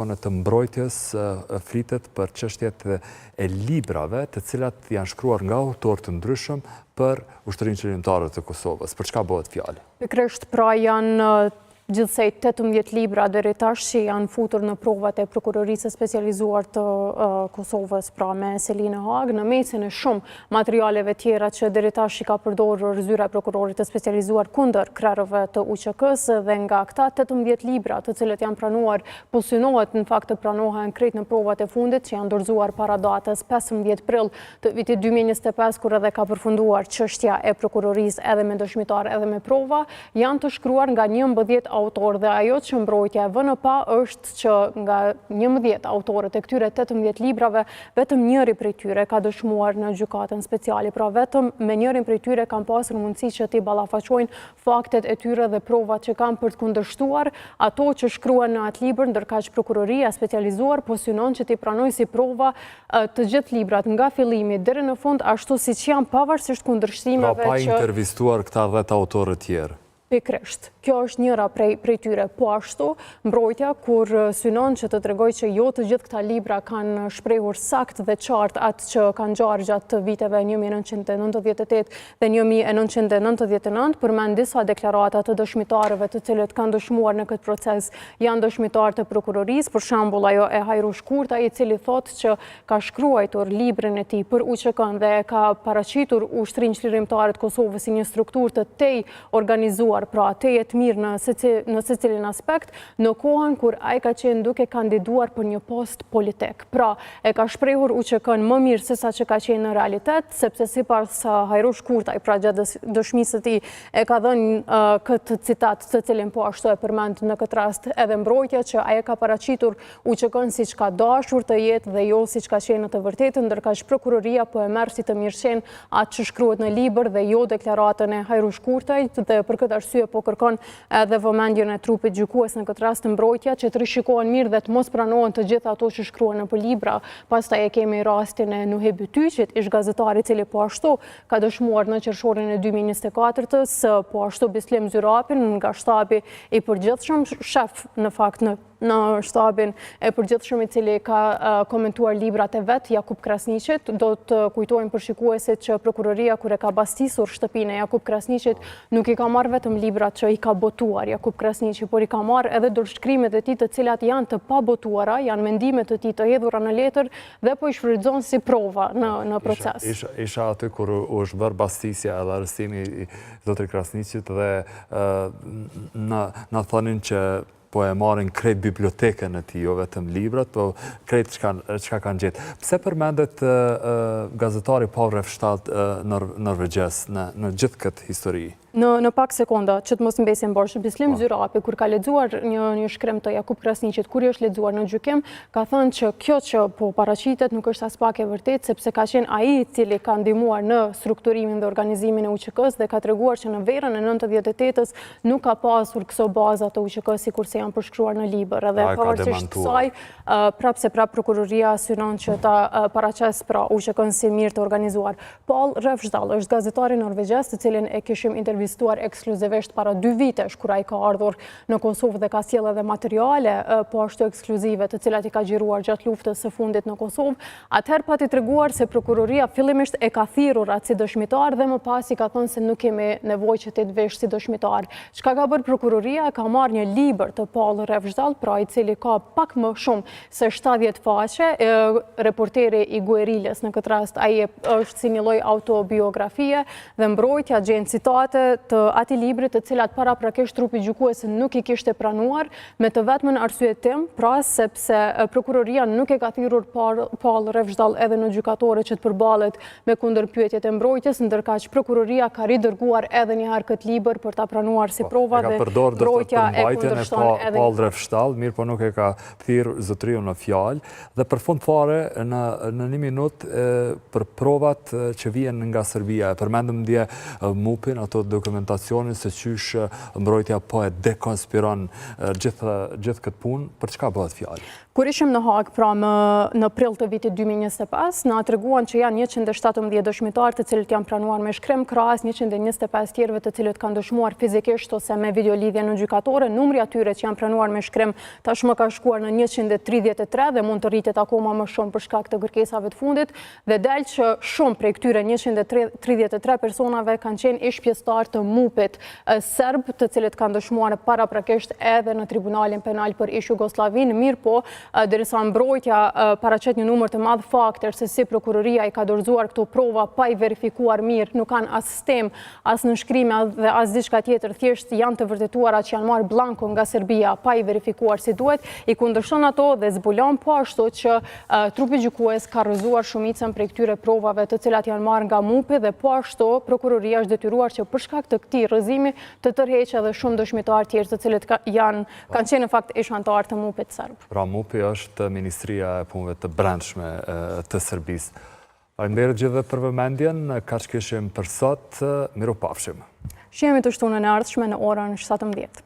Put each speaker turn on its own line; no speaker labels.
Në të mbrojtjes flitet për çështjet e librave të cilat janë shkruar nga autorë të ndryshëm për Ushtrinë Qëllimtare të Kosovës. Për çka bëhet fjalë?
Pikërisht pra janë gjithsej 18 libra deri tash që janë futur në provat e prokurorisë specializuar të Kosovës, pra me Selinë Hag, në mesin e shumë materialeve tjera që deri tash i ka përdorur zyra e prokurorit të specializuar kundër krerëve të UÇK-s, dhe nga këta 18 libra të cilët janë pranuar, po synohet në fakt të pranohen krejt në provat e fundit që janë dorëzuar para datës 15 prill të vitit 2025, kur edhe ka përfunduar çështja e prokurorisë edhe me dëshmitar edhe me prova, janë të shkruar nga 11 autor, dhe ajo që mbrojtja e vën në pa është që nga 11 autorët e këtyre 18 librave, vetëm njëri prej tyre ka dëshmuar në gjykatën speciale, pra vetëm me njërin prej tyre kanë pasur mundësi që t'i ballafaqojnë faktet e tyre dhe provat që kanë për të kundërshtuar ato që shkruan në atë libër, ndërkaq prokuroria specializuar po synon që t'i pranojë si prova të gjithë librat nga fillimi deri në fund, ashtu siç janë pavarësisht kundërshtimeve që...
Pra pa intervistuar këta 10 autorë tjerë.
Pikërisht. Kjo është njëra prej tyre. Po ashtu, mbrojtja kur synon që të tregoj që jo të gjithë këta libra kanë shprehur sakt dhe qartë atë që kanë ngjarë gjatë viteve 1998 dhe 1999, përmend disa deklarata të dëshmitarëve të cilët kanë dëshmuar në këtë proces, janë dëshmitar të prokurorisë, për shembull ajo e Hajrush Kurta, i cili thotë që ka shkruar librin e tij për UÇK-n dhe ka paraqitur Ushtrinë Qlirimtare të Kosovës si një strukturë të tej organizuar, pra te jetë mirë në secilin aspekt, në kohën kur ai ka qenë duke kandiduar për një post politik. Pra, e ka shprehur UÇK-n më mirë se sa që ka qenë në realitet, sepse sipas Hajrush Kurtaj, pra gjatë dëshmisë së tij, e ka dhënë këtë citat, të cilin po ashtu e përmend në këtë rast edhe mbrojtja, që ai e ka paraqitur UÇK-n siç ka dashur të jetë dhe jo siç ka qenë në të vërtetën, ndërkaq prokuroria po e merr si të mirëqen atë që shkruhet në libër dhe jo deklaratën e Hajrush Kurtajt, dhe për këtë arsye po kërkon edhe vëmendjen e trupit gjykues në këtë rast mbrojtja që të rishikohen mirë dhe të mos pranohen të gjitha ato që shkruan në libra. Pastaj e kemi rastin e Nuhi Bytyqit, ish gazetari i cili po ashtu ka dëshmuar në qershorin e 2024-s, po ashtu Bislim Zyrapin nga shtabi i përgjithshëm, shef në fakt në shtabin e përgjithshëm, i cili ka komentuar librat e vet, Jakub Krasniqit. Do të kujtojmë për shikuesit që prokuroria kur e ka bastisur shtëpinë e Jakub Krasniqit, nuk i ka marrë vetëm librat që i ka botuar Jakub Krasniqi, por i ka marrë edhe dorëshkrimet e tij të cilat janë të pabotuara, janë mendimet e tij të hedhura në letër dhe po i shfrytëzon si prova në proces.
Isha aty kur u është bërë bastisja edhe arrestimi i zotrit Krasniqit dhe na thonin që po e marrin krejt bibliotekën e tij, jo vetëm librat, po krejt çka kanë gjetë. Pse përmendet gazetari Paul Refshtat norvegjes në gjithë këtë histori?
Në pak sekonda, që të mos mbesim bosh, Bislim Zyrapi, kur ka lexuar një shkrim të Jakub Krasniqit, kur i është lexuar në gjykim, ka thënë që kjo që po paraqitet nuk është as pak e vërtetë, sepse ka qenë ai i cili ka ndihmuar në strukturimin dhe organizimin e UÇK-s dhe ka treguar që në verën e 98-s nuk ka pasur këso baza të UÇK-s sikurse janë përshkruar në libër. Edhe pavarësisht kësaj, prapse prokuroria synon që ta paraqes pra UÇK-n si mirë të organizuar. Paul Refshtal është gazetari norvegjes, të cilin e kishim intervistuar ekskluzivisht para 2 vitesh, kur ai ka ardhur në Kosovë dhe ka sjellë edhe materiale po ashtu ekskluzive të cilat i ka xhiruar gjatë luftës së fundit në Kosovë. Atëherë pati treguar se prokuroria fillimisht e ka thirrur atë si dëshmitar dhe më pas i ka thënë se nuk kemi nevojë që të vesh si dëshmitar. Çka ka bërë prokuroria? Ka marrë një libër të Paul Refshtal, pra i cili ka pak më shumë se 70 faqe, reporteri i Guerilës në këtë rast, ai është si një lloj autobiografie dhe mbrojtja gjen citate të atij libri të cilat paraprakisht trupi gjykues nuk i kishte pranuar, me të vetmën arsye tim, pra sepse prokuroria nuk e ka thirrur Paul Refshtal edhe në gjykatore që të përballet me kundërpyetjet e mbrojtjes, ndërkaq prokuroria ka ridërguar edhe një herë këtë libër për ta pranuar si prova dhe mbrojtja e kundërshton edhe
Paul Refshtal, mirë po nuk e ka thirrur zotriu në fjalë, dhe për fund fare në një minutë për provat që vijnë nga Serbia, përmendëm dje MUP-in, ato dokumentacionin se qysh mbrojtja po e dekonspiron gjithë këtë punë, për çka bëhet fjalë?
Kur ishim në Hag, pra në prill të vitit 2025, na treguan që janë 117 dëshmitarë të cilët janë pranuar me shkrim krahas 125 tjerëve të cilët kanë dëshmuar fizikisht ose me videolidhje në gjykatore. Numri atyre që janë pranuar me shkrim tashmë ka shkuar në 133 dhe mund të rritet akoma më shumë për shkak të kërkesave të fundit, dhe del që shumë prej këtyre 133 personave kanë qenë ish pjesëtar të MUP-it serb, të cilët kanë dëshmuar paraprakisht edhe në Tribunalin Penal për ish Jugosllavin, mirë po derisa mbrojtja paraqet një numër të madh fakte se si prokuroria i ka dorëzuar këto prova pa i verifikuar mirë, nuk kanë as sistem, as nënshkrime dhe as diçka tjetër, thjesht janë të vërtetuara që janë marrë blanko nga Serbia pa i verifikuar si duhet, i kundërshton ato dhe zbulon po ashtu që trupi gjykues ka rrëzuar shumicën prej këtyre provave të cilat janë marrë nga MUP-i, dhe po ashtu prokuroria është detyruar që për shkak të këtij rrëzimi të tërheqë edhe shumë dëshmitarë tjerë të cilët kanë qenë në fakt ish anëtarë të MUP-it serb.
Pra MUP-i është Ministria e Punëve të Brendshme të Serbisë. Faleminderit gjithëve për vëmendjen, kaq kishim për sot, miropafshim.
Shihemi të shtunën e ardhshme në orën 17.